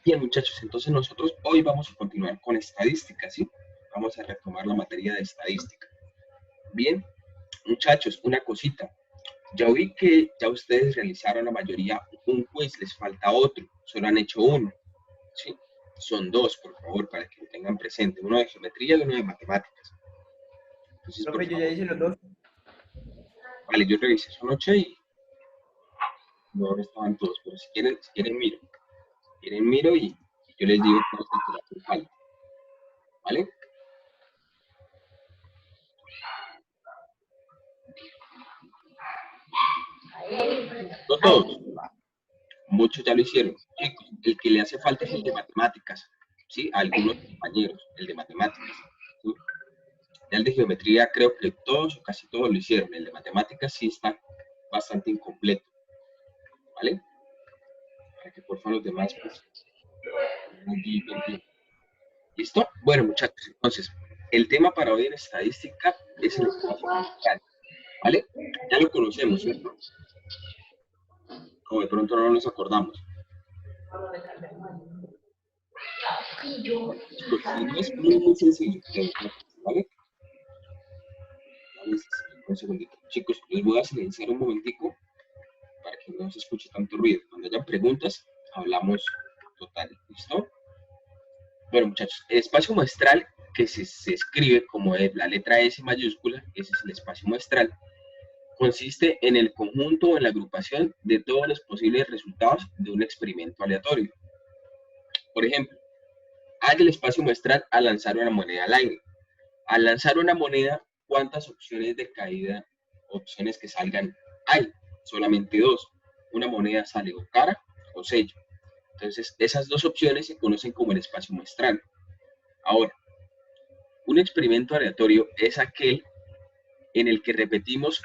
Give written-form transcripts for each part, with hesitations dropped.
Bien, muchachos, entonces nosotros hoy vamos a continuar con estadística, ¿sí? Vamos a retomar la materia de estadística. Bien, muchachos, una cosita. Ya vi que ya ustedes realizaron la mayoría un quiz, les falta otro, solo han hecho uno, ¿sí? Son dos, por favor, para que lo tengan presente, uno de geometría y uno de matemáticas. Entonces, por Profe, yo ya favor, hice los dos. vale, yo revisé su noche y no estaban todos, pero si quieren miro y yo les digo cuál es el que le hace falta, ¿vale? No todos, muchos ya lo hicieron. Chicos, el que le hace falta es el de matemáticas, ¿sí? A algunos compañeros, el de matemáticas, ¿sí? Ya el de geometría creo que todos o casi todos lo hicieron. El de matemáticas sí está bastante incompleto, ¿vale? Para que por favor los demás, pues, allí pendientes. ¿Listo? Bueno, muchachos, entonces, el tema para hoy en estadística es el espacio muestral, ¿vale? Ya lo conocemos, ¿cierto? O de pronto no nos acordamos. Chicos, si no es muy, muy sencillo, ¿vale? Dame un segundito. Chicos, les voy a silenciar un momentico para que no se escuche tanto ruido. Cuando haya preguntas, hablamos total. ¿Listo? Bueno, muchachos, el espacio muestral que se escribe como la letra S mayúscula, ese es el espacio muestral, consiste en el conjunto o en la agrupación de todos los posibles resultados de un experimento aleatorio. Por ejemplo, hay el espacio muestral al lanzar una moneda al aire. Al lanzar una moneda, ¿cuántas opciones de caída, opciones que salgan hay? Solamente dos. Una moneda sale o cara o sello. Entonces, esas dos opciones se conocen como el espacio muestral. Ahora, un experimento aleatorio es aquel en el que repetimos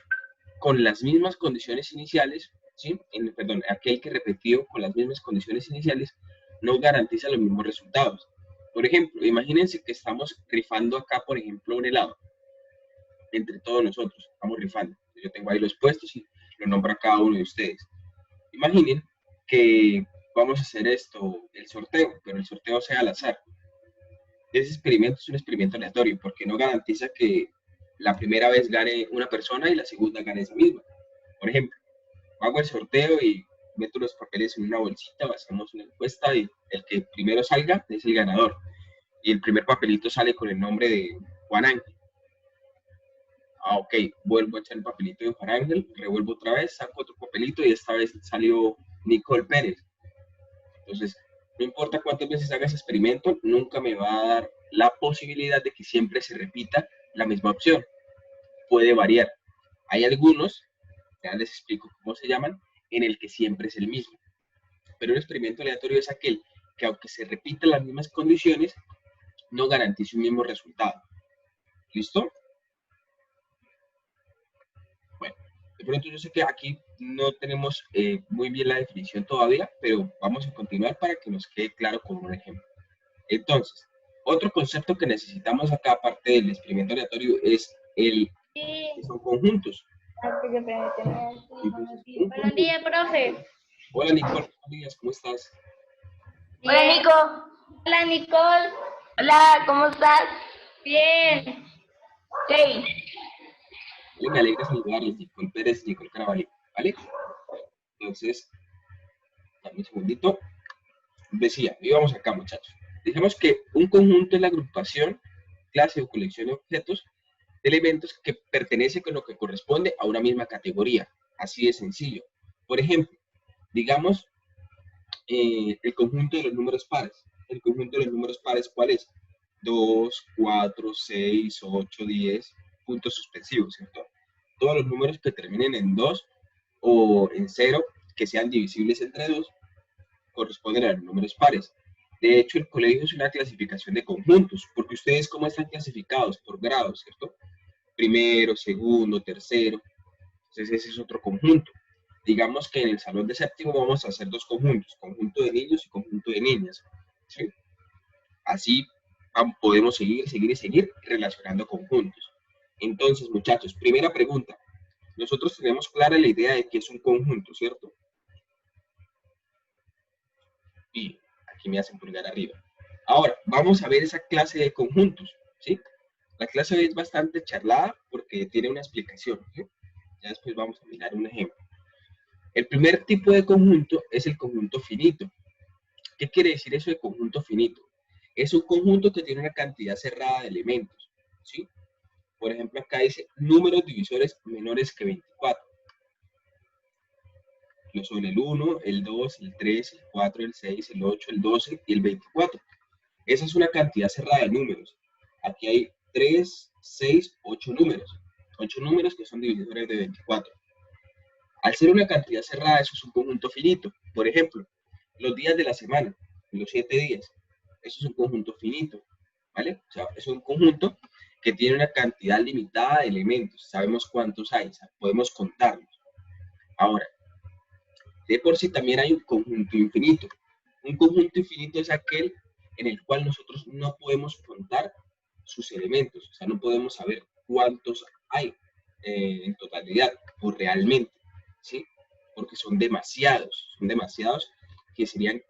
con las mismas condiciones iniciales, ¿sí? Perdón, aquel que repetido con las mismas condiciones iniciales no garantiza los mismos resultados. Por ejemplo, imagínense que estamos rifando acá, por ejemplo, un helado. Entre todos nosotros, estamos rifando. Yo tengo ahí los puestos y lo nombro a cada uno de ustedes. Imaginen que vamos a hacer esto, el sorteo, pero el sorteo sea al azar. Ese experimento es un experimento aleatorio porque no garantiza que la primera vez gane una persona y la segunda gane esa misma. Por ejemplo, hago el sorteo y meto los papeles en una bolsita, hacemos una encuesta y el que primero salga es el ganador. Y el primer papelito sale con el nombre de Juan Ángel. Ok, vuelvo a echar el papelito de Juan Ángel, revuelvo otra vez, saco otro papelito y esta vez salió Nicole Pérez. Entonces, no importa cuántas veces haga ese experimento, nunca me va a dar la posibilidad de que siempre se repita la misma opción. Puede variar. Hay algunos, ya les explico cómo se llaman, en el que siempre es el mismo. Pero un experimento aleatorio es aquel que aunque se repitan las mismas condiciones, no garantiza un mismo resultado. ¿Listo? Bueno, de pronto yo sé que aquí no tenemos muy bien la definición todavía, pero vamos a continuar para que nos quede claro con un ejemplo. Entonces, otro concepto que necesitamos acá, aparte del experimento aleatorio, es el que son conjuntos. Buenos días, profe. Hola Nicole, buenos días, ¿cómo estás? Hola, Nico. Hola, Nicole. Hola, ¿cómo estás? Bien. Sí. Me alegra saludarles, Nicole Pérez y Nicole Carabalí, ¿vale? Entonces, dame un segundito. Decía, íbamos acá, muchachos. Dijimos que un conjunto es la agrupación, clase o colección de objetos, de elementos que pertenece con lo que corresponde a una misma categoría. Así de sencillo. Por ejemplo, digamos el conjunto de los números pares. El conjunto de los números pares, ¿cuál es? 2, 4, 6, 8, 10, puntos suspensivos, ¿cierto? Todos los números que terminen en 2 o en 0, que sean divisibles entre 2, corresponden a los números pares. De hecho, el colegio es una clasificación de conjuntos, porque ustedes cómo están clasificados por grados, ¿cierto? Primero, segundo, tercero. Entonces ese es otro conjunto. Digamos que en el salón de séptimo vamos a hacer dos conjuntos, conjunto de niños y conjunto de niñas. ¿Sí? Así podemos seguir relacionando conjuntos. Entonces, muchachos, primera pregunta. Nosotros tenemos clara la idea de que es un conjunto, ¿cierto? Y Aquí me hacen pulgar arriba. Ahora, vamos a ver esa clase de conjuntos, ¿sí? La clase hoy es bastante charlada porque tiene una explicación, ¿sí? Ya después vamos a mirar un ejemplo. El primer tipo de conjunto es el conjunto finito. ¿Qué quiere decir eso de conjunto finito? Es un conjunto que tiene una cantidad cerrada de elementos, ¿sí? Por ejemplo, acá dice números divisores menores que 24. Son el 1, el 2, el 3, el 4, el 6, el 8, el 12 y el 24. Esa es una cantidad cerrada de números. Aquí hay 3, 6, 8 números. 8 números que son divisores de 24. Al ser una cantidad cerrada, eso es un conjunto finito. Por ejemplo, los días de la semana, los 7 días, eso es un conjunto finito, ¿vale? O sea, es un conjunto que tiene una cantidad limitada de elementos. Sabemos cuántos hay, o sea, podemos contarlos. Ahora, de por sí también hay un conjunto infinito. Un conjunto infinito es aquel en el cual nosotros no podemos contar sus elementos, o sea, no podemos saber cuántos hay en totalidad o realmente, ¿sí? Porque son demasiados que serían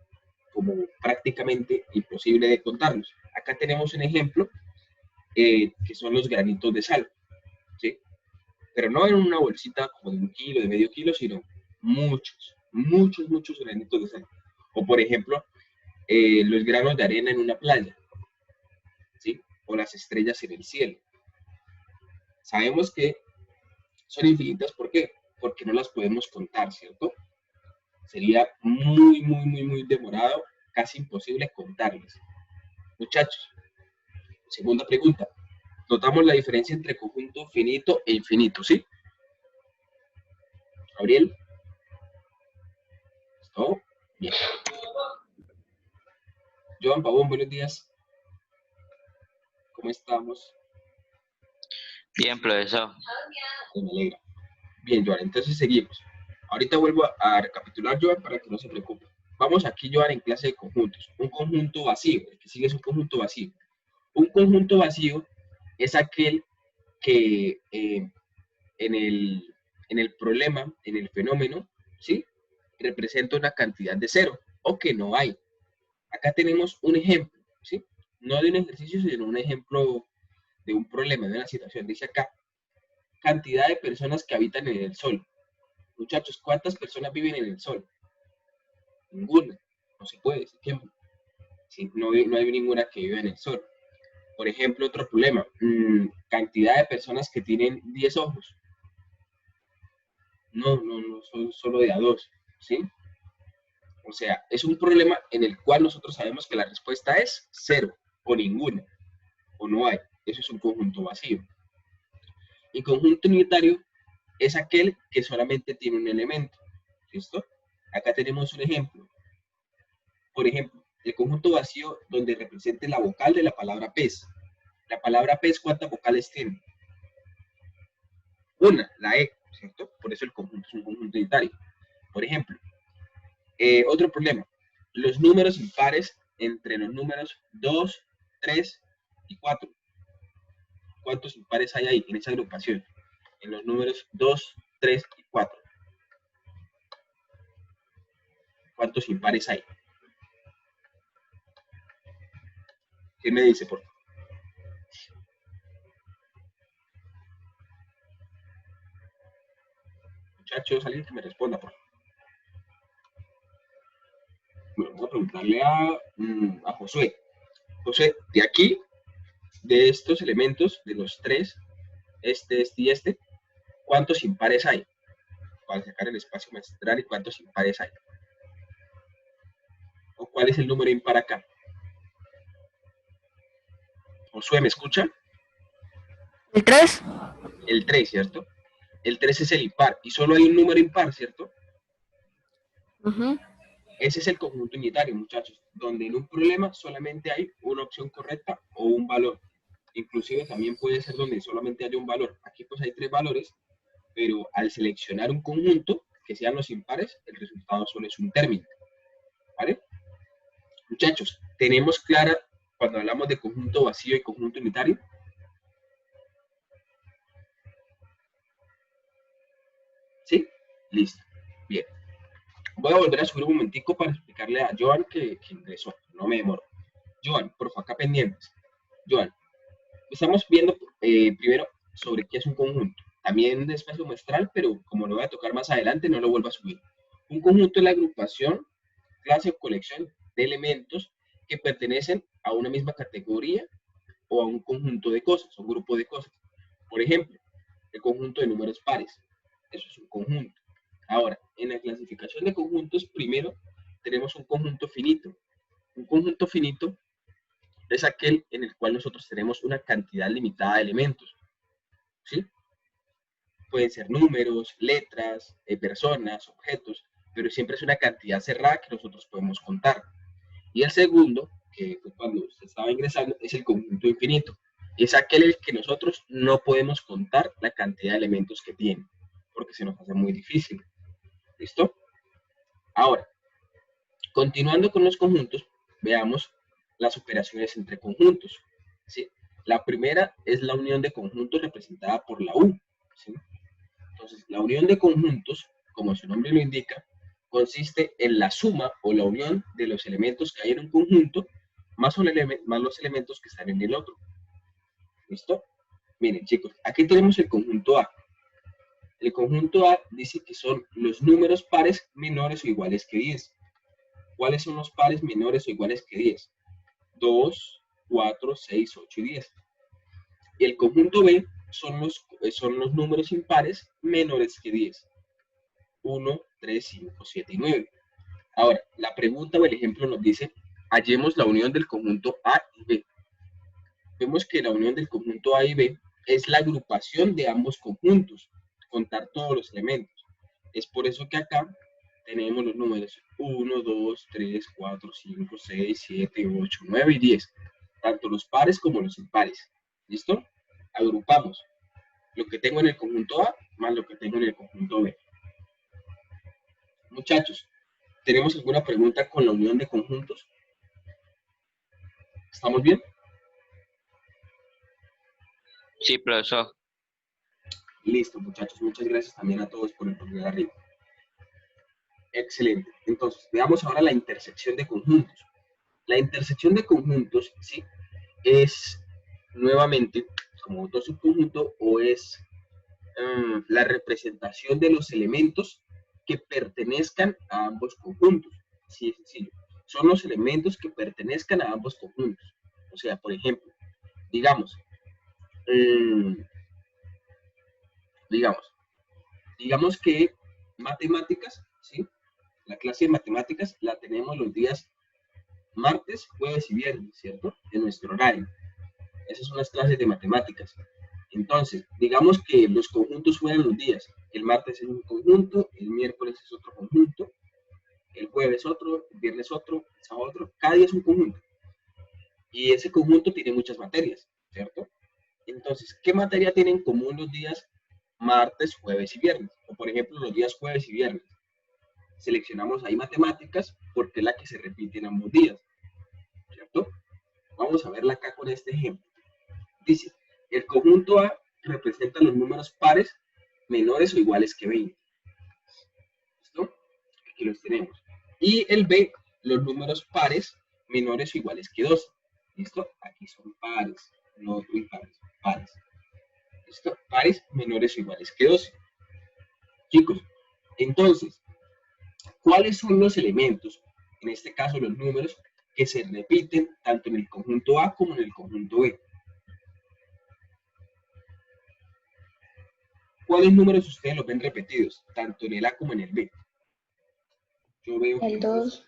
como prácticamente imposible de contarlos. Acá tenemos un ejemplo que son los granitos de sal, ¿sí? Pero no en una bolsita como de 1 kilo, de medio kilo, sino muchos granitos de sal. O por ejemplo, los granos de arena en una playa, ¿sí? O las estrellas en el cielo. Sabemos que son infinitas, ¿por qué? Porque no las podemos contar, ¿cierto? Sería muy demorado, casi imposible contarlas. Muchachos, segunda pregunta. Notamos la diferencia entre conjunto finito e infinito, ¿sí? Gabriel. ¿Todo? Bien. Joan Pavón, buenos días. ¿Cómo estamos? Bien, profesor. Me alegra. Bien, Joan, entonces seguimos. Ahorita vuelvo a recapitular, Joan, para que no se preocupe. Vamos aquí, Joan, en clase de conjuntos. Un conjunto vacío, el que sigue es un conjunto vacío. Un conjunto vacío es aquel que en el problema, en el fenómeno, ¿sí? Representa una cantidad de cero o que no hay. Acá tenemos un ejemplo, ¿sí? No de un ejercicio, sino un ejemplo de un problema, de una situación. Dice acá, cantidad de personas que habitan en el Sol. Muchachos, ¿cuántas personas viven en el Sol? Ninguna. No se puede, ¿sí? No hay ninguna que viva en el Sol. Por ejemplo, otro problema, cantidad de personas que tienen 10 ojos. No, son solo de a 2, ¿sí? O sea, es un problema en el cual nosotros sabemos que la respuesta es 0 o ninguna, o no hay. Eso es un conjunto vacío. Y conjunto unitario es aquel que solamente tiene un elemento. ¿Listo? Acá tenemos un ejemplo. Por ejemplo, el conjunto vacío donde represente la vocal de la palabra pez. La palabra pez, ¿cuántas vocales tiene? Una, la E, ¿cierto? Por eso el conjunto es un conjunto unitario. Por ejemplo, otro problema, los números impares entre los números 2, 3 y 4. ¿Cuántos impares hay ahí en esa agrupación? En los números 2, 3 y 4. ¿Cuántos impares hay? ¿Qué me dice, por favor? Muchachos, alguien que me responda, por favor. Bueno, voy a preguntarle a Josué. Josué, de aquí, de estos elementos, de los tres, este y este, ¿cuántos impares hay? Para sacar el espacio maestral, ¿y cuántos impares hay? ¿O cuál es el número impar acá? Josué, ¿me escucha? ¿El 3? El 3, ¿cierto? El 3 es el impar, y solo hay un número impar, ¿cierto? Ese es el conjunto unitario, muchachos, donde en un problema solamente hay una opción correcta o un valor. Inclusive también puede ser donde solamente haya un valor. Aquí pues hay 3 valores, pero al seleccionar un conjunto, que sean los impares, el resultado solo es un término. ¿Vale? Muchachos, ¿tenemos clara cuando hablamos de conjunto vacío y conjunto unitario? ¿Sí? Listo. Bien. Voy a volver a subir un momentico para explicarle a Joan que ingresó, no me demoro. Joan, por favor, acá pendientes. Joan, estamos viendo primero sobre qué es un conjunto. También de espacio muestral, pero como lo voy a tocar más adelante, no lo vuelvo a subir. Un conjunto es la agrupación, clase o colección de elementos que pertenecen a una misma categoría o a un conjunto de cosas, un grupo de cosas. Por ejemplo, el conjunto de números pares. Eso es un conjunto. Ahora, en la clasificación de conjuntos, primero tenemos un conjunto finito. Un conjunto finito es aquel en el cual nosotros tenemos una cantidad limitada de elementos, ¿sí? Pueden ser números, letras, personas, objetos, pero siempre es una cantidad cerrada que nosotros podemos contar. Y el segundo, que fue cuando usted estaba ingresando, es el conjunto infinito. Es aquel en el que nosotros no podemos contar la cantidad de elementos que tiene, porque se nos hace muy difícil. ¿Listo? Ahora, continuando con los conjuntos, veamos las operaciones entre conjuntos, ¿sí? La primera es la unión de conjuntos representada por la U, ¿sí? Entonces, la unión de conjuntos, como su nombre lo indica, consiste en la suma o la unión de los elementos que hay en un conjunto más los elementos que están en el otro. ¿Listo? Miren, chicos, aquí tenemos el conjunto A. El conjunto A dice que son los números pares menores o iguales que 10. ¿Cuáles son los pares menores o iguales que 10? 2, 4, 6, 8 y 10. Y el conjunto B son los números impares menores que 10. 1, 3, 5, 7 y 9. Ahora, la pregunta o el ejemplo nos dice, hallemos la unión del conjunto A y B. Vemos que la unión del conjunto A y B es la agrupación de ambos conjuntos, contar todos los elementos. Es por eso que acá tenemos los números 1, 2, 3, 4, 5, 6, 7, 8, 9 y 10. Tanto los pares como los impares. ¿Listo? Agrupamos lo que tengo en el conjunto A más lo que tengo en el conjunto B. Muchachos, ¿tenemos alguna pregunta con la unión de conjuntos? ¿Estamos bien? Sí, profesor. Listo, muchachos. Muchas gracias también a todos por el poner arriba. Excelente. Entonces, veamos ahora la intersección de conjuntos. La intersección de conjuntos, ¿sí? Es nuevamente, como otro subconjunto, o es la representación de los elementos que pertenezcan a ambos conjuntos. Así de sencillo. Son los elementos que pertenezcan a ambos conjuntos. O sea, por ejemplo, digamos, digamos que matemáticas, ¿sí? La clase de matemáticas la tenemos los días martes, jueves y viernes, ¿cierto? En nuestro horario. Esas son las clases de matemáticas. Entonces, digamos que los conjuntos fueran los días. El martes es un conjunto, el miércoles es otro conjunto, el jueves otro, el viernes otro, el sábado otro. Cada día es un conjunto. Y ese conjunto tiene muchas materias, ¿cierto? Entonces, ¿qué materia tienen en común los días martes, jueves y viernes? O por ejemplo, los días jueves y viernes. Seleccionamos ahí matemáticas porque es la que se repite en ambos días, ¿cierto? Vamos a verla acá con este ejemplo. Dice, el conjunto A representa los números pares menores o iguales que 20. ¿Listo? Aquí los tenemos. Y el B, los números pares menores o iguales que 12. ¿Listo? Aquí son pares, no impares, pares. ¿Listo? Pares menores o iguales que 12. Chicos, entonces, ¿cuáles son los elementos, en este caso los números, que se repiten tanto en el conjunto A como en el conjunto B? ¿Cuáles números ustedes los ven repetidos, tanto en el A como en el B? Yo veo El 2,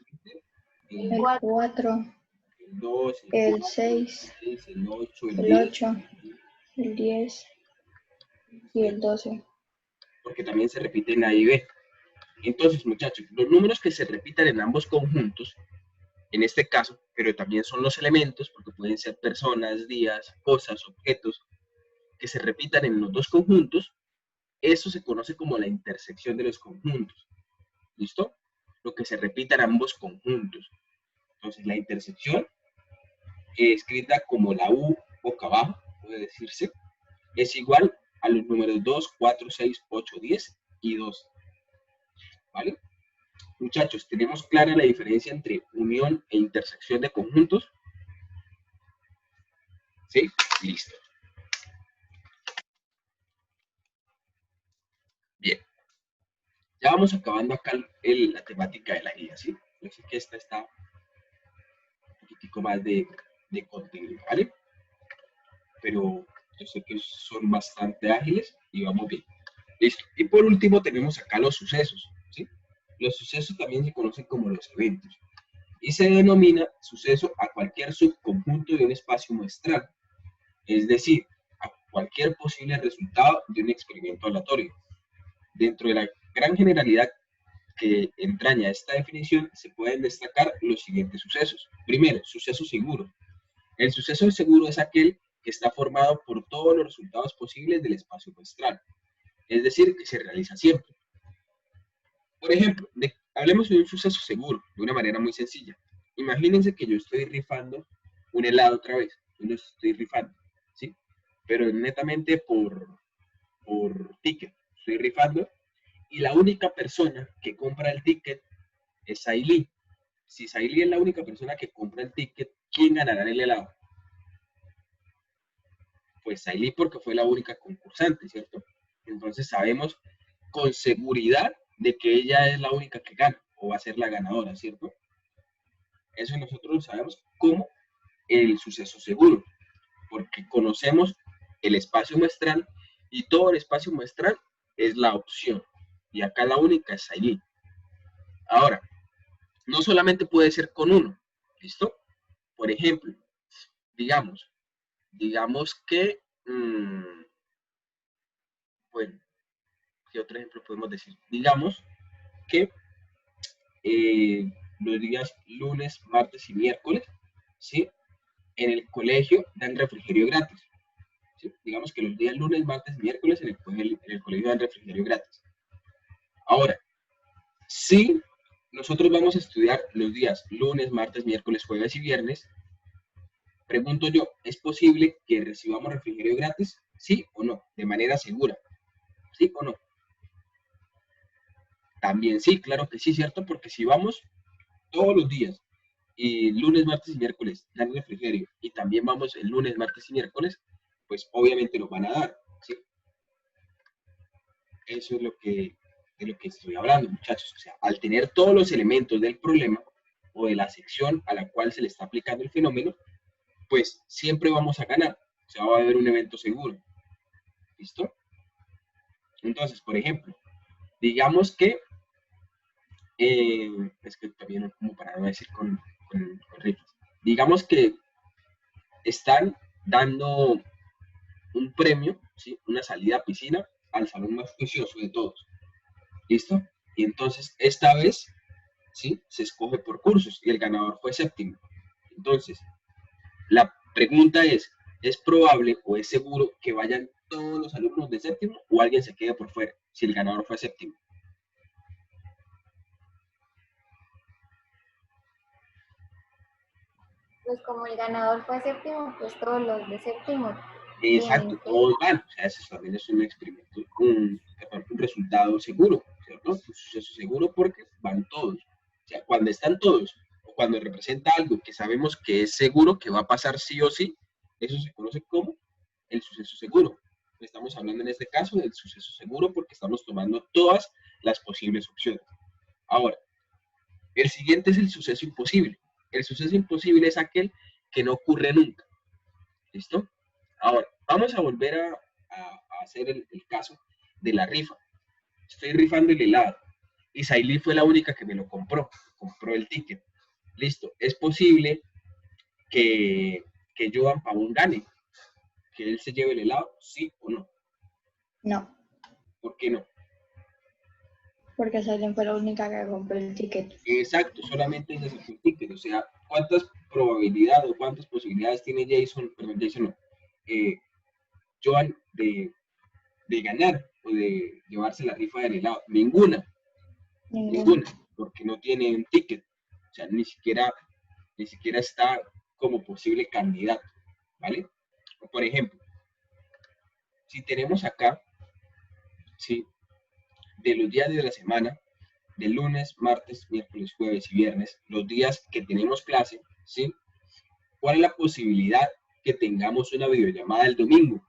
el el 4, el 2, el 4, 6, el 8, el el 10, 8, el 10 y el 12. porque también se repiten A y B. Entonces, muchachos, los números que se repitan en ambos conjuntos, en este caso, pero también son los elementos, porque pueden ser personas, días, cosas, objetos, que se repitan en los dos conjuntos, eso se conoce como la intersección de los conjuntos. ¿Listo? Lo que se repita en ambos conjuntos. Entonces, la intersección, escrita como la U boca abajo, puede decirse, es igual a los números 2, 4, 6, 8, 10 y 2. ¿Vale? Muchachos, ¿tenemos clara la diferencia entre unión e intersección de conjuntos? ¿Sí? Listo. Bien. Ya vamos acabando acá la temática de la guía, ¿sí? Yo sé que esta está un poquitico más de contenido, ¿vale? Pero yo sé que son bastante ágiles y vamos bien. Listo. Y por último tenemos acá los sucesos, ¿sí? Los sucesos también se conocen como los eventos y se denomina suceso a cualquier subconjunto de un espacio muestral, es decir, a cualquier posible resultado de un experimento aleatorio. Dentro de la gran generalidad que entraña esta definición, se pueden destacar los siguientes sucesos. Primero, suceso seguro. El suceso seguro es aquel que está formado por todos los resultados posibles del espacio muestral, es decir, que se realiza siempre. Por ejemplo, hablemos de un suceso seguro, de una manera muy sencilla. Imagínense que yo estoy rifando un helado otra vez, yo lo estoy rifando, ¿sí? Pero netamente por ticket, estoy rifando, y la única persona que compra el ticket es Sailí. Si Sailí es la única persona que compra el ticket, ¿quién ganará el helado? Pues Sailí, porque fue la única concursante, ¿cierto? Entonces sabemos con seguridad de que ella es la única que gana o va a ser la ganadora, ¿cierto? Eso nosotros lo sabemos como el suceso seguro, porque conocemos el espacio muestral y todo el espacio muestral es la opción. Y acá la única es Sailí. Ahora, no solamente puede ser con uno, ¿listo? Por ejemplo, digamos que, bueno, ¿qué otro ejemplo podemos decir? Digamos que los días lunes, martes y miércoles, ¿sí? En el colegio dan refrigerio gratis. ¿Sí? Digamos que los días lunes, martes y miércoles en el colegio dan refrigerio gratis. Ahora, si nosotros vamos a estudiar los días lunes, martes, miércoles, jueves y viernes, pregunto yo, ¿es posible que recibamos refrigerio gratis? ¿Sí o no? De manera segura. ¿Sí o no? También sí, claro que sí, ¿cierto? Porque si vamos todos los días y lunes, martes y miércoles dan refrigerio y también vamos el lunes, martes y miércoles, pues obviamente nos van a dar, ¿sí? Eso es de lo que estoy hablando, muchachos. O sea, al tener todos los elementos del problema o de la sección a la cual se le está aplicando el fenómeno, pues siempre vamos a ganar. O sea, va a haber un evento seguro. ¿Listo? Entonces, por ejemplo, digamos que, es que también como para no decir con rifas, digamos que están dando un premio, ¿sí? Una salida a piscina al salón más juicioso de todos. ¿Listo? Y entonces, esta vez, ¿sí? Se escoge por cursos y el ganador fue séptimo. Entonces, la pregunta ¿es probable o es seguro que vayan todos los alumnos de séptimo o alguien se quede por fuera si el ganador fue séptimo? Pues como el ganador fue séptimo, pues todos los de séptimo Exacto, tienen que ir. todos van. O sea, eso también es un experimento, un resultado seguro, ¿cierto? Un suceso seguro porque van todos. O sea, cuando están todos o cuando representa algo que sabemos que es seguro, que va a pasar sí o sí, eso se conoce como el suceso seguro. Estamos hablando en este caso del suceso seguro porque estamos tomando todas las posibles opciones. Ahora, el siguiente es el suceso imposible. El suceso imposible es aquel que no ocurre nunca. ¿Listo? Ahora, vamos a volver a hacer el caso de la rifa. Estoy rifando el helado y Sailí fue la única que me lo compró el ticket. Listo, es posible que Joan Pavón gane, que él se lleve el helado, sí o no. No, ¿Por qué no? porque Silent fue la única que compró el ticket. Exacto, solamente ella sacó el ticket. O sea, ¿cuántas probabilidades o cuántas posibilidades tiene Jason, perdón, Jason no, Joan de ganar o de llevarse la rifa del helado? Ninguna, Ninguno. porque no tiene un ticket. O sea, ni siquiera está como posible candidato, ¿vale? O por ejemplo, si tenemos acá, ¿sí? De los días de la semana, de lunes, martes, miércoles, jueves y viernes, los días que tenemos clase, ¿sí? ¿Cuál es la posibilidad que tengamos una videollamada el domingo?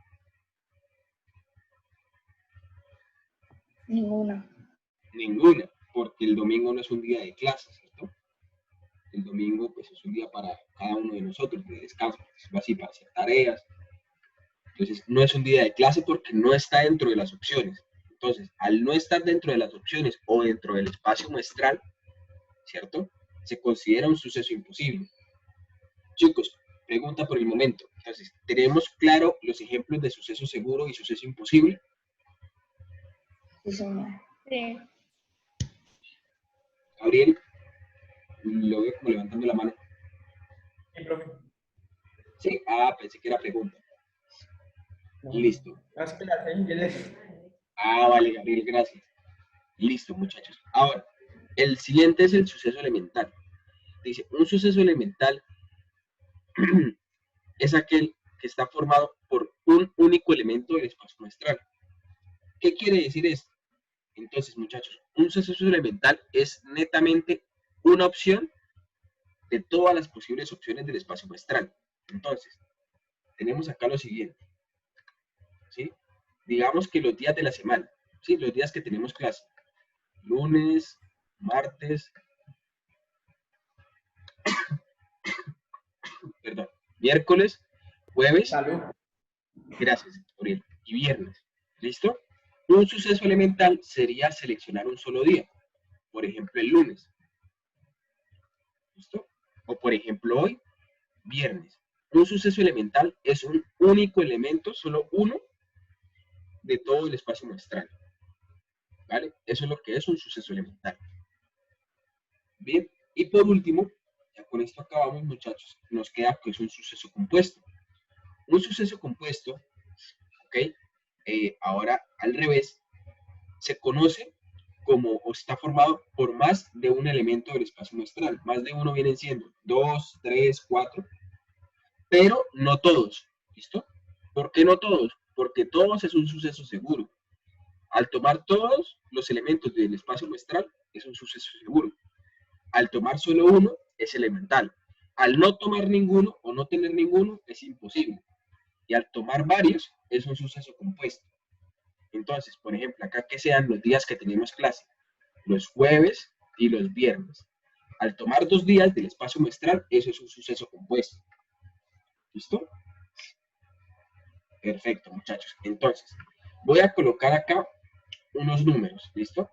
Ninguna. Ninguna, porque el domingo no es un día de clase, ¿cierto? El domingo pues es un día para cada uno de nosotros, de descanso, así para hacer tareas. Entonces no es un día de clase porque no está dentro de las opciones. Entonces, al no estar dentro de las opciones o dentro del espacio muestral, ¿cierto? Se considera un suceso imposible. Chicos, pregunta por el momento. Entonces, ¿tenemos claro los ejemplos de suceso seguro y suceso imposible? Sí, señor. Sí. Gabriel, lo veo como levantando la mano. Sí, profe. Sí, pensé que era pregunta. No. Listo. No, es que la sé en inglés. Vale, Gabriel, gracias. Listo, muchachos. Ahora, el siguiente es el suceso elemental. Dice, un suceso elemental es aquel que está formado por un único elemento del espacio muestral. ¿Qué quiere decir esto? Entonces, muchachos, un suceso elemental es netamente una opción de todas las posibles opciones del espacio muestral. Entonces, tenemos acá lo siguiente, ¿sí? Digamos que los días de la semana, ¿sí? Los días que tenemos clase, lunes, martes, perdón, miércoles, jueves, Salud. gracias, Gabriel, y viernes, ¿listo? Un suceso elemental sería seleccionar un solo día, por ejemplo, el lunes, ¿listo? O por ejemplo, hoy, viernes. Un suceso elemental es un único elemento, solo uno, de todo el espacio muestral, ¿vale? Eso es lo que es un suceso elemental. Bien, y por último, ya con esto acabamos, muchachos, nos queda que es un suceso compuesto. Un suceso compuesto, ¿ok? Ahora al revés, se conoce como, o está formado por más de un elemento del espacio muestral. Más de uno vienen siendo 2, 3, 4, pero no todos, ¿listo? ¿Por qué no todos? Porque todos es un suceso seguro. Al tomar todos los elementos del espacio muestral, es un suceso seguro. Al tomar solo uno, es elemental. Al no tomar ninguno o no tener ninguno, es imposible. Y al tomar varios, es un suceso compuesto. Entonces, por ejemplo, acá que sean los días que tenemos clase, los jueves y los viernes. Al tomar 2 días del espacio muestral, eso es un suceso compuesto. ¿Listo? Perfecto, muchachos. Entonces, voy a colocar acá unos números, ¿listo?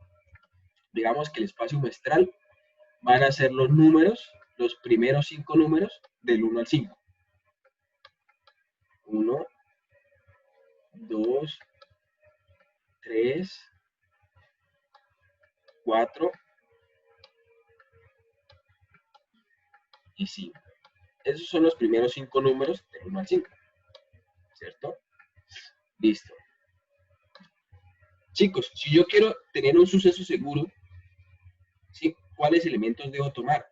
Digamos que el espacio muestral van a ser los números, los primeros 5 números del 1 al 5. 1, 2, 3, 4 y 5. Esos son los primeros 5 números del 1 al 5, ¿cierto? Listo. Chicos, si yo quiero tener un suceso seguro, ¿sí? ¿Cuáles elementos debo tomar?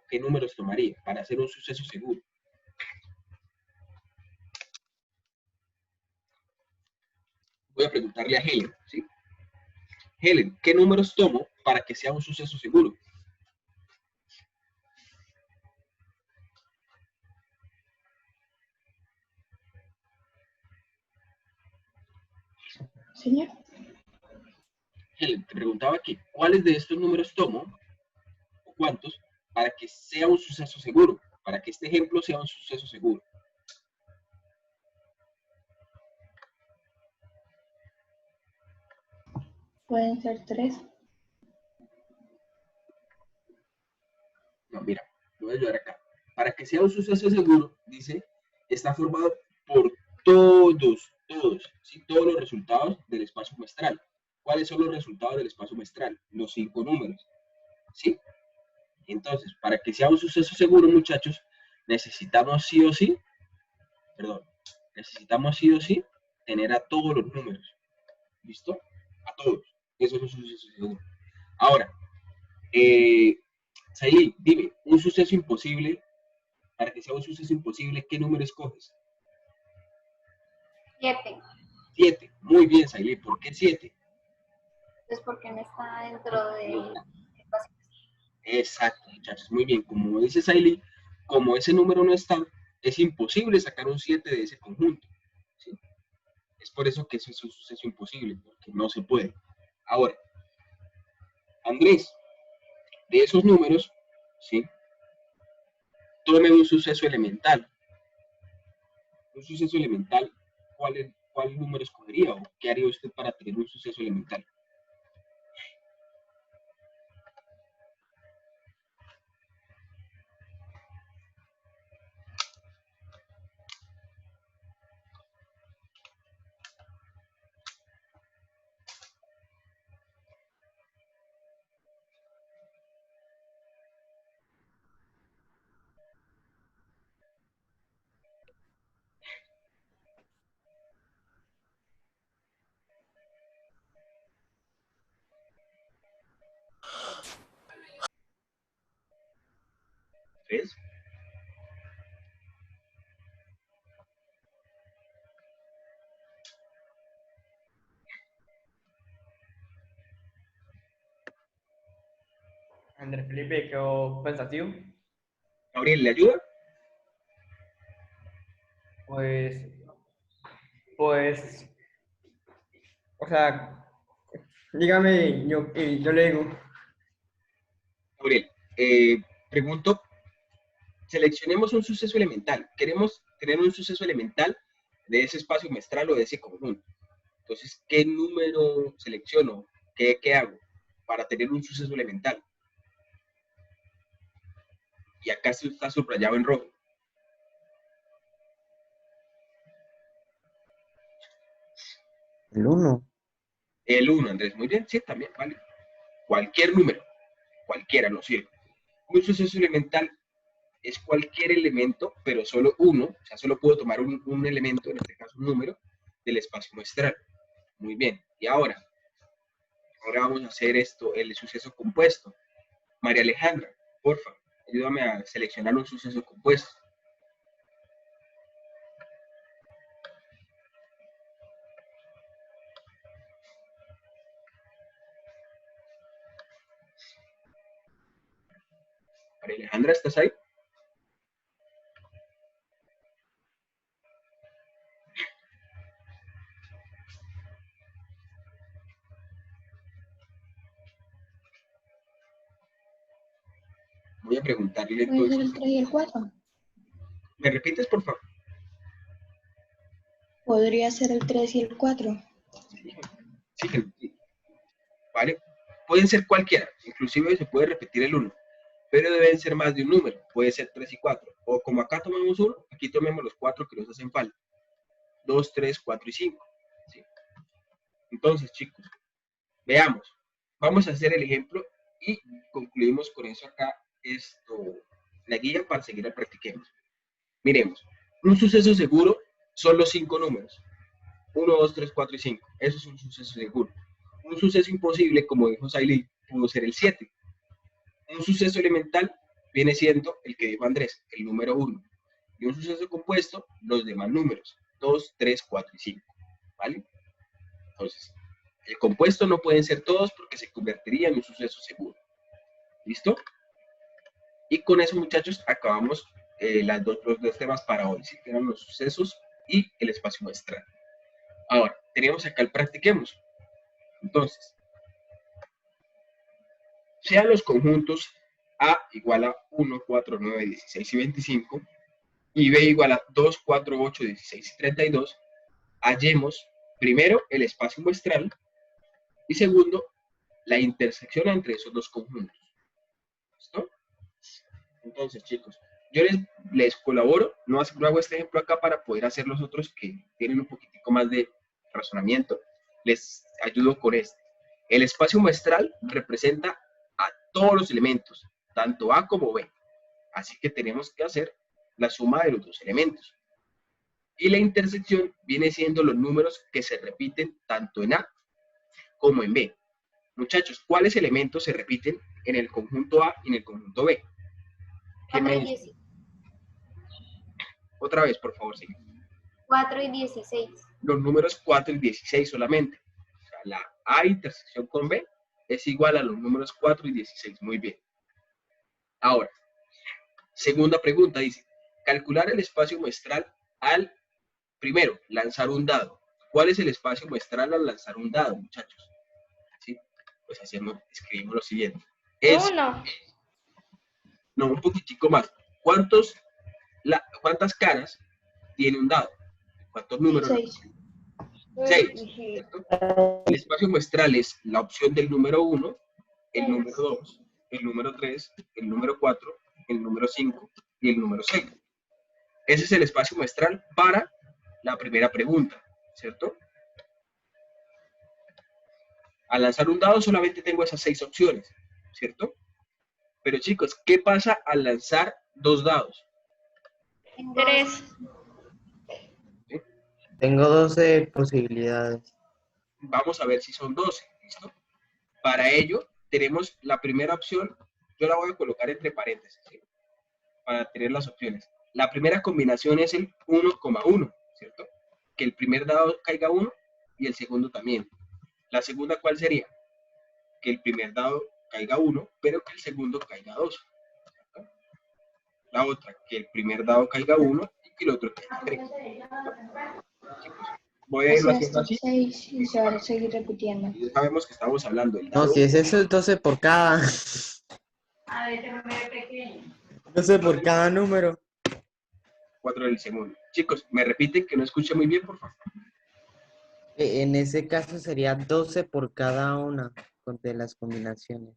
¿Qué números tomaría para hacer un suceso seguro? Voy a preguntarle a Helen, ¿sí? Helen, ¿qué números tomo para que sea un suceso seguro? Señor. Helen, te preguntaba que ¿cuáles de estos números tomo, o cuántos, para que sea un suceso seguro? Para que este ejemplo sea un suceso seguro. Pueden ser 3. No, mira, lo voy a ayudar acá. Para que sea un suceso seguro, dice, está formado por todos, ¿sí? Todos los resultados del espacio muestral. ¿Cuáles son los resultados del espacio muestral? Los 5 números, ¿sí? Entonces, para que sea un suceso seguro, muchachos, necesitamos sí o sí, tener a todos los números. ¿Listo? A todos. Eso es un suceso seguro. Ahora, Sailin, dime, un suceso imposible, para que sea un suceso imposible, ¿qué número escoges? 7. 7. Muy bien, Sailin, ¿por qué 7? Entonces, ¿por qué no está dentro del espacio? Exacto, muchachos, muy bien. Como dice Saily, como ese número no está, es imposible sacar un 7 de ese conjunto. ¿Sí? Es por eso que eso es un suceso imposible, porque no se puede. Ahora, Andrés, de esos números, ¿sí? Tome un suceso elemental. Un suceso elemental, ¿cuál número escogería o qué haría usted para tener un suceso elemental? ¿Tres? Andrés Felipe quedó pensativo. Gabriel, ¿le ayuda? Pues, pues, o sea, dígame, yo le digo, Gabriel, pregunto, seleccionemos un suceso elemental. Queremos tener un suceso elemental de ese espacio muestral o de ese conjunto. Entonces, ¿qué número selecciono? ¿Qué hago para tener un suceso elemental? Y acá está subrayado en rojo. El uno. El uno, Andrés, muy bien, sí, también, vale. Cualquier número, cualquiera nos sirve. Un suceso elemental es cualquier elemento, pero solo uno, o sea, solo puedo tomar un elemento, en este caso un número, del espacio muestral. Muy bien, y ahora vamos a hacer esto, el suceso compuesto. María Alejandra, porfa, ayúdame a seleccionar un suceso compuesto. María Alejandra, ¿estás ahí? Voy a preguntarle puede ser entonces. el 3 y el 4. ¿Me repites, por favor? Podría ser el 3 y el 4. Sí, sí, ¿vale? Pueden ser cualquiera, inclusive se puede repetir el 1, pero deben ser más de un número, puede ser 3 y 4, o como acá tomamos 1, aquí tomemos los 4 que nos hacen falta, 2, 3, 4 y 5. ¿Sí? Entonces, chicos, veamos, vamos a hacer el ejemplo y concluimos con eso acá, la guía para seguir a practiquemos. Miremos, un suceso seguro son los 5 números, 1, 2, 3, 4 y 5, eso es un suceso seguro. Un suceso imposible, como dijo Saily, pudo ser el 7. Un suceso elemental viene siendo el que dijo Andrés, el número 1. Y un suceso compuesto, los demás números, 2, 3, 4 y 5. ¿Vale? Entonces, el compuesto no pueden ser todos porque se convertiría en un suceso seguro. ¿Listo? Y con eso, muchachos, acabamos los dos temas para hoy, ¿sí? Que eran los sucesos y el espacio muestral. Ahora, tenemos acá el practiquemos. Entonces, sean los conjuntos A igual a 1, 4, 9, 16 y 25 y B igual a 2, 4, 8, 16 y 32, hallemos primero el espacio muestral y segundo, la intersección entre esos dos conjuntos. ¿Listo? Entonces, chicos, yo les colaboro, no hago este ejemplo acá para poder hacer los otros que tienen un poquitico más de razonamiento, les ayudo con este. El espacio muestral representa a todos los elementos, tanto A como B. Así que tenemos que hacer la suma de los dos elementos. Y la intersección viene siendo los números que se repiten tanto en A como en B. Muchachos, ¿cuáles elementos se repiten en el conjunto A y en el conjunto B? ¿Quién 4 me y dice? 16. Otra vez, por favor, señor. 4 y 16. Los números 4 y 16 solamente. la A intersección con B es igual a los números 4 y 16. Muy bien. Ahora, segunda pregunta dice, calcular el espacio muestral al, primero, lanzar un dado. ¿Cuál es el espacio muestral al lanzar un dado, muchachos? ¿Sí? Pues escribimos lo siguiente. Es, Uno. no, un poquitico más. ¿Cuántas caras tiene un dado? ¿Cuántos números? 6. 6. ¿Cierto? El espacio muestral es la opción del número 1, el número 2, el número 3, el número 4, el número 5 y el número 6. Ese es el espacio muestral para la primera pregunta, ¿cierto? Al lanzar un dado solamente tengo esas 6 opciones, ¿cierto? Pero chicos, ¿qué pasa al lanzar 2 dados? 3. Tengo 12 posibilidades. Vamos a ver si son 12, ¿listo? Para ello, tenemos la primera opción, yo la voy a colocar entre paréntesis, ¿sí? Para tener las opciones. La primera combinación es el 1,1, ¿cierto? Que el primer dado caiga 1 y el segundo también. La segunda, ¿cuál sería? Que el primer dado caiga 1, pero que el segundo caiga 2. ¿Cierto? La otra, que el primer dado caiga 1 y que el otro caiga 3. Voy a irlo haciendo así. 6 y se va a seguir repitiendo. Y ya sabemos que estamos hablando del No, dado si es eso, es 12 por cada. 12 por cada número. 4 del segundo. Chicos, ¿me repiten que no escuché muy bien, por favor? En ese caso sería 12 por cada una de las combinaciones.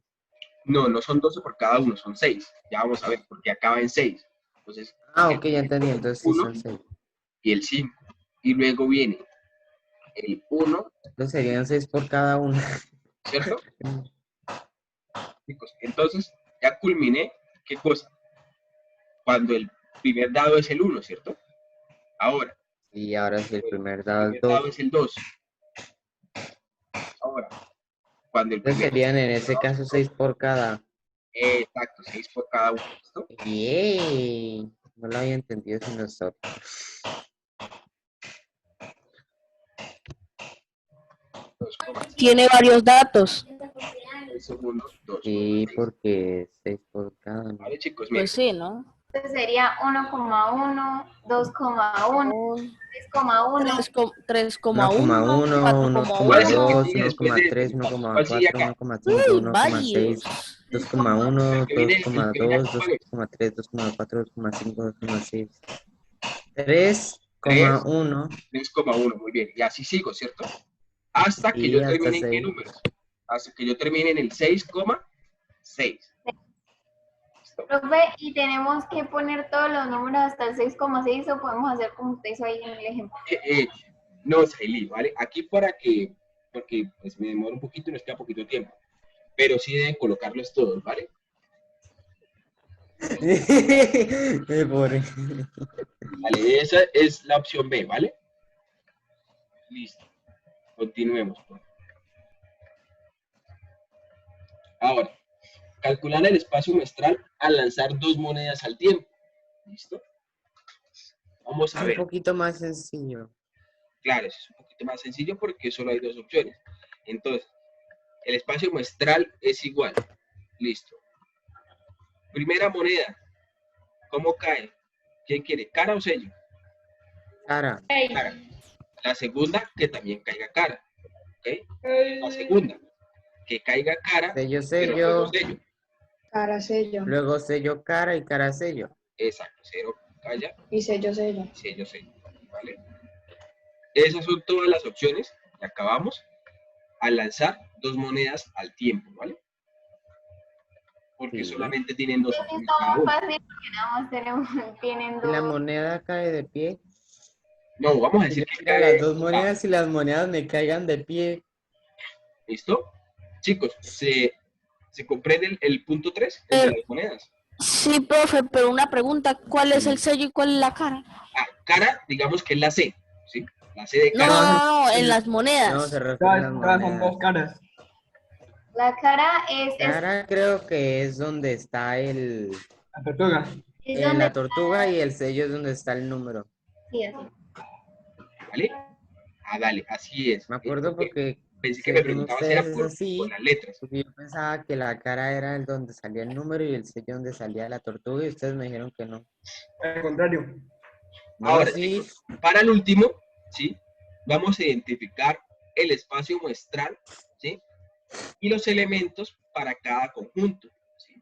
No, no son 12 por cada uno, son 6. Ya vamos a ver, porque acaba en 6. Entonces, Ah, ok, ya entendí. Entonces sí 1 son 6. y el 5. Y luego viene el 1, Entonces serían 6 por cada una. ¿cierto? Chicos, entonces ya culminé, ¿qué cosa? Cuando el primer dado es el 1, ¿cierto? Ahora, Y ahora si el primer el dado primer es dado 2. es el 2. Ahora, cuando el Entonces primer serían en ese caso 6 por cada. exacto, 6 por cada uno, ¿listo? ¡Yay! No lo había entendido sin nosotros. Tiene varios datos. El segundo, 2. Sí, porque es 6 por cada. ¿No? Vale, chicos, miren. Pues sí, ¿no? Entonces sería 1,1, 2,1, Un 3,1. 1,1, 4,1, ¿Cuál es el que 1,2, 4,1. sigue después de este, 1,3, muchachos? ¿Cuál sigue 1,4, acá? 1,5, Uy, 1,6, varios. 2,1, El que viene acá, 2,2, ¿cuál es? 2,3, 2,4, 2,5, 2,6, 3, 3,1 3,1, muy bien. Y así sigo, ¿cierto? Hasta que y yo hasta termine en qué 6. números. Hasta que yo termine en el 6,6. ¿Listo? Profe, ¿y tenemos que poner todos los números hasta el 6,6 o podemos hacer como usted hizo ahí en el ejemplo? No, Sailí, ¿vale? Aquí porque pues me demora un poquito y nos queda poquito tiempo. Pero sí deben colocarlos todos, ¿vale? Pobre. Vale, esa es la opción B, ¿vale? Listo. Continuemos. Ahora, calcular el espacio muestral al lanzar 2 monedas al tiempo. ¿Listo? Vamos a Un ver. poquito más sencillo. Claro, eso es un poquito más sencillo porque solo hay 2 opciones. Entonces, el espacio muestral es igual. Listo. Primera moneda. ¿Cómo cae? ¿Quién quiere? ¿Cara o sello? Cara. Cara. La segunda, que también caiga cara. ¿Ok? La segunda, que caiga cara, Sello, pero luego sello. sello. Cara, sello. Luego sello, cara y cara, sello. Exacto. Cero, calla, Y sello, sello. sello, sello. ¿Vale? Esas son todas las opciones que acabamos al lanzar 2 monedas al tiempo, ¿vale? Porque Sí. solamente tienen 2 Sí, opciones está cada muy uno. fácil porque nada más tienen Si la dos. moneda cae de pie. No, vamos a Si yo decir que tiro cae. las 2 monedas y las monedas me caigan de pie. ¿Listo? Chicos, ¿se comprende el punto 3? El de las monedas. Sí, profe, pero una pregunta, ¿cuál es el sello y cuál es la cara? Ah, cara, digamos que es la C, ¿sí? La C de No, cara. no, no, en las No, monedas. se refiere a las Son monedas. 2 caras. La cara es Cara creo que es donde está el... La tortuga. donde la tortuga y el sello es donde está el número. sí, así. ¿Vale? Ah, dale, así es. Me acuerdo porque Pensé que me Según preguntabas era ustedes es por así, las letras. porque yo pensaba que la cara era el donde salía el número y el sello donde salía la tortuga y ustedes me dijeron que no. Al contrario. No, Ahora, sí, chicos, para el último, ¿sí? Vamos a identificar el espacio muestral, ¿sí? Y los elementos para cada conjunto, ¿sí?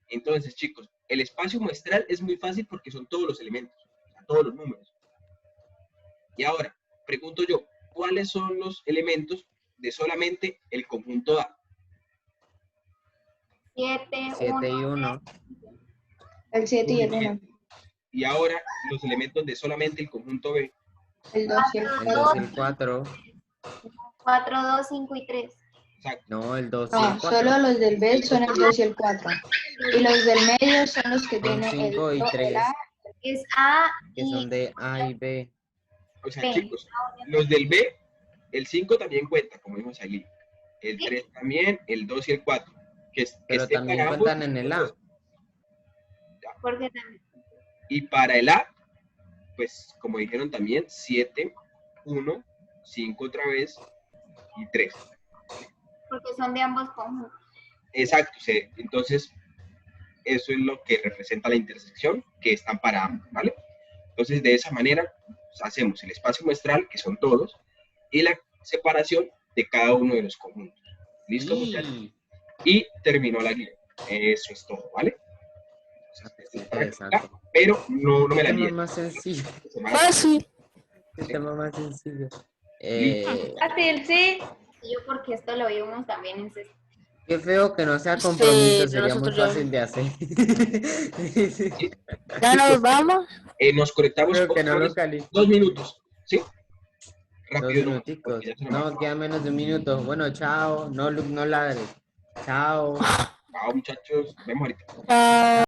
Entonces, chicos, el espacio muestral es muy fácil porque son todos los elementos, o sea, todos los números. Y ahora, pregunto yo, ¿cuáles son los elementos de solamente el conjunto A? 7, 7 y 1, 1. El 7 y Muy el bien. 1. Y ahora, los elementos de solamente el conjunto B. El 2 y el El 4. 2 y el 4. 4, 2, 5 y 3. Exacto. No, el 2 y No, el 4. solo los del B son el 2 y el 4. Y los del medio son los que Son tienen el 5 y 3, A. Es A que y son de A y B. O sea, B. chicos, los del B, el 5 también cuenta, como dijo Sailí. El Sí. 3 también, el 2 y el 4. Que Pero esté también para ambos, cuentan en el A. porque también, y para el A, pues como dijeron también, 7, 1, 5 otra vez y 3. porque son de ambos conjuntos. Exacto, entonces eso es lo que representa la intersección, que están para ambos, ¿vale? Entonces de esa manera pues, hacemos el espacio muestral, que son todos, y la separación de cada uno de los conjuntos. ¿Listo, muchachos? Sí. Y terminó la guía. Eso es todo, ¿vale? Qué interesante. Pero no me El la tema líen. más sencillo. Fácil. El tema más sencillo. Fácil, sí. Yo porque esto lo vimos también en sexto. Qué feo que no sea compromiso, Sí, sería muy nosotros ya. fácil de hacer. Ya nos vamos. Nos conectamos Creo que otra no lo vez califico. 2 minutos, ¿sí? 2 Rápido nomás, minuticos. porque ya se nos va a No, acabar. queda menos de un minuto. Bueno, chao. No, no ladres. Chao. Chao, muchachos. Nos vemos ahorita. Chao.